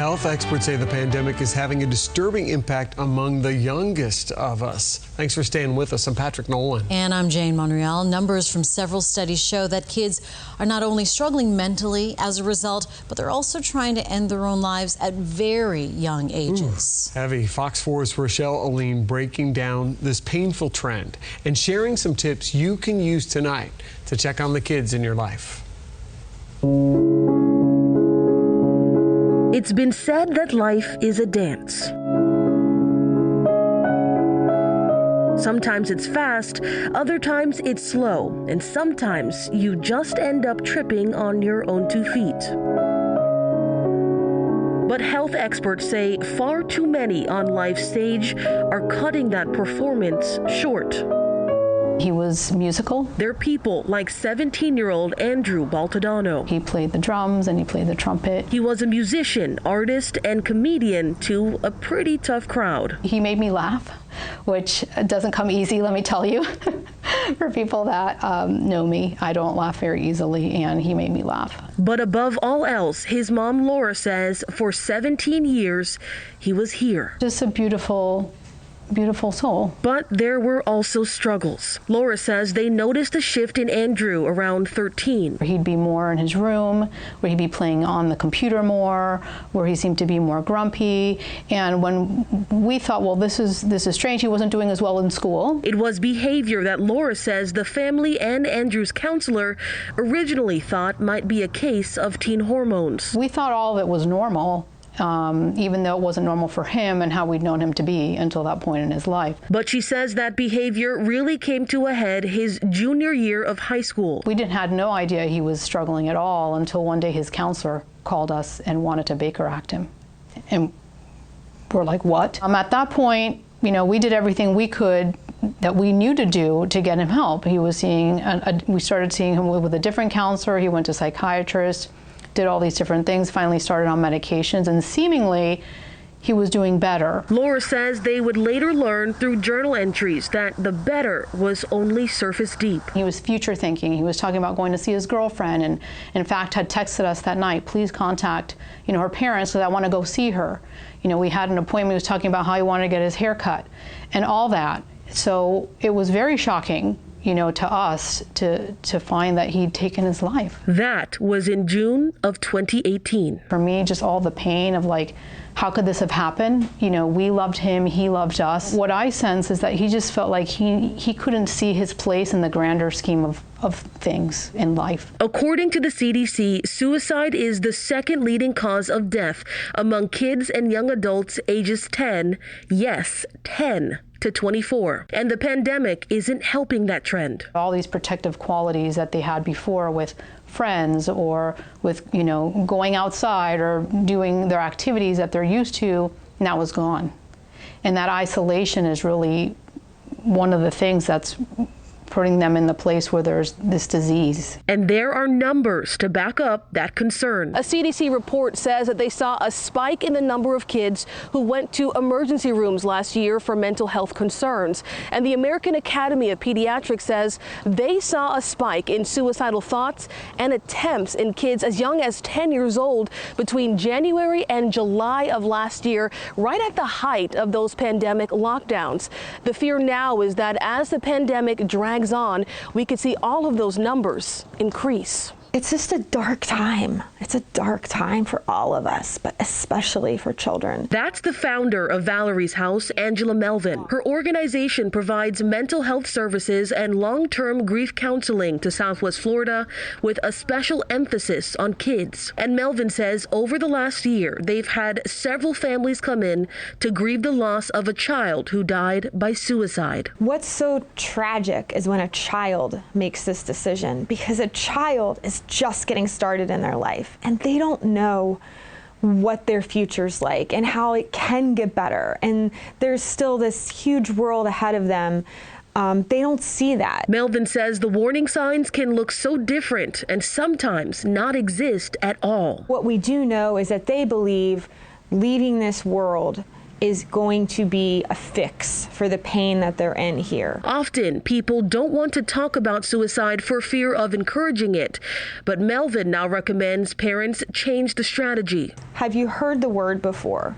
Health experts say the pandemic is having a disturbing impact among the youngest of us. Thanks for staying with us. I'm Patrick Nolan. And I'm Jane Monreal. Numbers from several studies show that kids are not only struggling mentally as a result, but they're also trying to end their own lives at very young ages. Heavy. Fox 4's Rochelle Aline breaking down this painful trend and sharing some tips you can use tonight to check on the kids in your life. It's been said that life is a dance. Sometimes it's fast, other times it's slow, and sometimes you just end up tripping on your own 2 feet. But health experts say far too many on life's stage are cutting that performance short. He was musical. They're people like 17-year-old Andrew Baltodano. He played the drums and he played the trumpet. He was a musician, artist, and comedian to a pretty tough crowd. He made me laugh, which doesn't come easy, let me tell you. For people that know me, I don't laugh very easily, and he made me laugh. But above all else, his mom Laura says for 17 years, he was here. Just a beautiful soul. But there were also struggles. Laura says they noticed a shift in Andrew around 13. He'd be more in his room, where he'd be playing on the computer more, where he seemed to be more grumpy. And when we thought, well, this is strange, he wasn't doing as well in school. It was behavior that Laura says the family and Andrew's counselor originally thought might be a case of teen hormones. We thought all of it was normal. Even though it wasn't normal for him and how we'd known him to be until that point in his life. But she says that behavior really came to a head his junior year of high school. We had no idea he was struggling at all until one day his counselor called us and wanted to Baker Act him. And we're like, what? At that point, we did everything we could that we knew to do to get him help. He was we started seeing him with a different counselor. He went to psychiatrists. Did all these different things, finally started on medications, and seemingly he was doing better. Laura says they would later learn through journal entries that the better was only surface deep. He was future thinking. He was talking about going to see his girlfriend, and in fact had texted us that night, please contact her parents because I want to go see her. We had an appointment. He was talking about how he wanted to get his hair cut and all that. So it was very shocking to us to find that he'd taken his life. That was in June of 2018. For me, just all the pain of how could this have happened? We loved him, he loved us. What I sense is that he just felt like he couldn't see his place in the grander scheme of things in life. According to the CDC, suicide is the second leading cause of death among kids and young adults ages 10 to 24. And the pandemic isn't helping that trend. All these protective qualities that they had before with friends or with, going outside or doing their activities that they're used to, now is gone. And that isolation is really one of the things that's putting them in the place where there's this disease. And there are numbers to back up that concern. A CDC report says that they saw a spike in the number of kids who went to emergency rooms last year for mental health concerns. And the American Academy of Pediatrics says they saw a spike in suicidal thoughts and attempts in kids as young as 10 years old between January and July of last year, right at the height of those pandemic lockdowns. The fear now is that as the pandemic drags on, we could see all of those numbers increase. It's just a dark time. It's a dark time for all of us, but especially for children. That's the founder of Valerie's House, Angela Melvin. Her organization provides mental health services and long-term grief counseling to Southwest Florida with a special emphasis on kids. And Melvin says over the last year, they've had several families come in to grieve the loss of a child who died by suicide. What's so tragic is when a child makes this decision, because a child is just getting started in their life and they don't know what their future's like and how it can get better. And there's still this huge world ahead of them. They don't see that. Melvin says the warning signs can look so different and sometimes not exist at all. What we do know is that they believe leaving this world is going to be a fix for the pain that they're in here. Often, people don't want to talk about suicide for fear of encouraging it. But Melvin now recommends parents change the strategy. Have you heard the word before?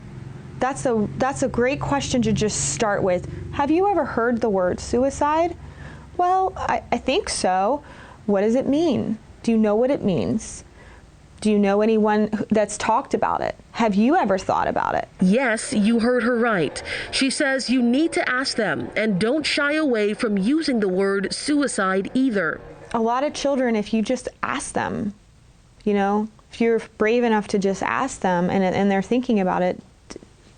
That's a great question to just start with. Have you ever heard the word suicide? Well, I think so. What does it mean? Do you know what it means? Do you know anyone that's talked about it? Have you ever thought about it? Yes, you heard her right. She says you need to ask them and don't shy away from using the word suicide either. A lot of children, if you just ask them, you know, if you're brave enough to just ask them and they're thinking about it,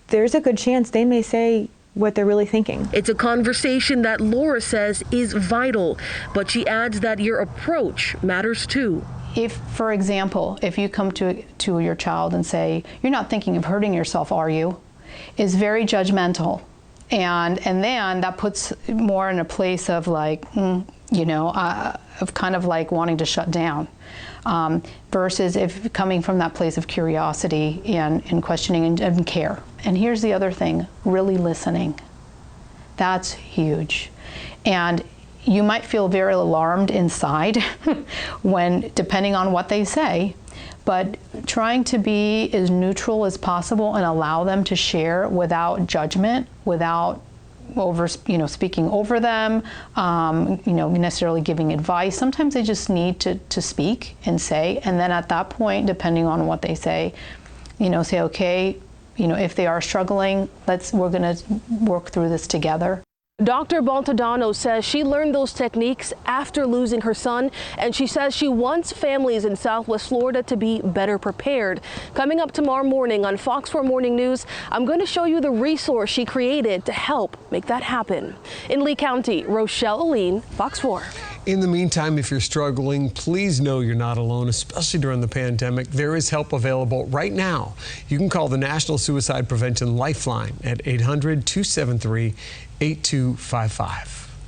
there's a good chance they may say what they're really thinking. It's a conversation that Laura says is vital, but she adds that your approach matters too. If, for example, if you come to your child and say, "You're not thinking of hurting yourself, are you?" is very judgmental. And then that puts more in a place of like, you know, of kind of like wanting to shut down. Versus if coming from that place of curiosity and questioning and care. And here's the other thing, really listening. That's huge. And you might feel very alarmed inside when, depending on what they say, but trying to be as neutral as possible and allow them to share without judgment, without speaking over them, necessarily giving advice. Sometimes they just need to speak and say, and then at that point, depending on what they say, say, okay, if they are struggling, we're going to work through this together. Dr. Bontadano says she learned those techniques after losing her son, and she says she wants families in Southwest Florida to be better prepared. Coming up tomorrow morning on Fox 4 Morning News, I'm going to show you the resource she created to help make that happen. In Lee County, Rochelle Aline, Fox 4. In the meantime, if you're struggling, please know you're not alone, especially during the pandemic. There is help available right now. You can call the National Suicide Prevention Lifeline at 800-273-8255.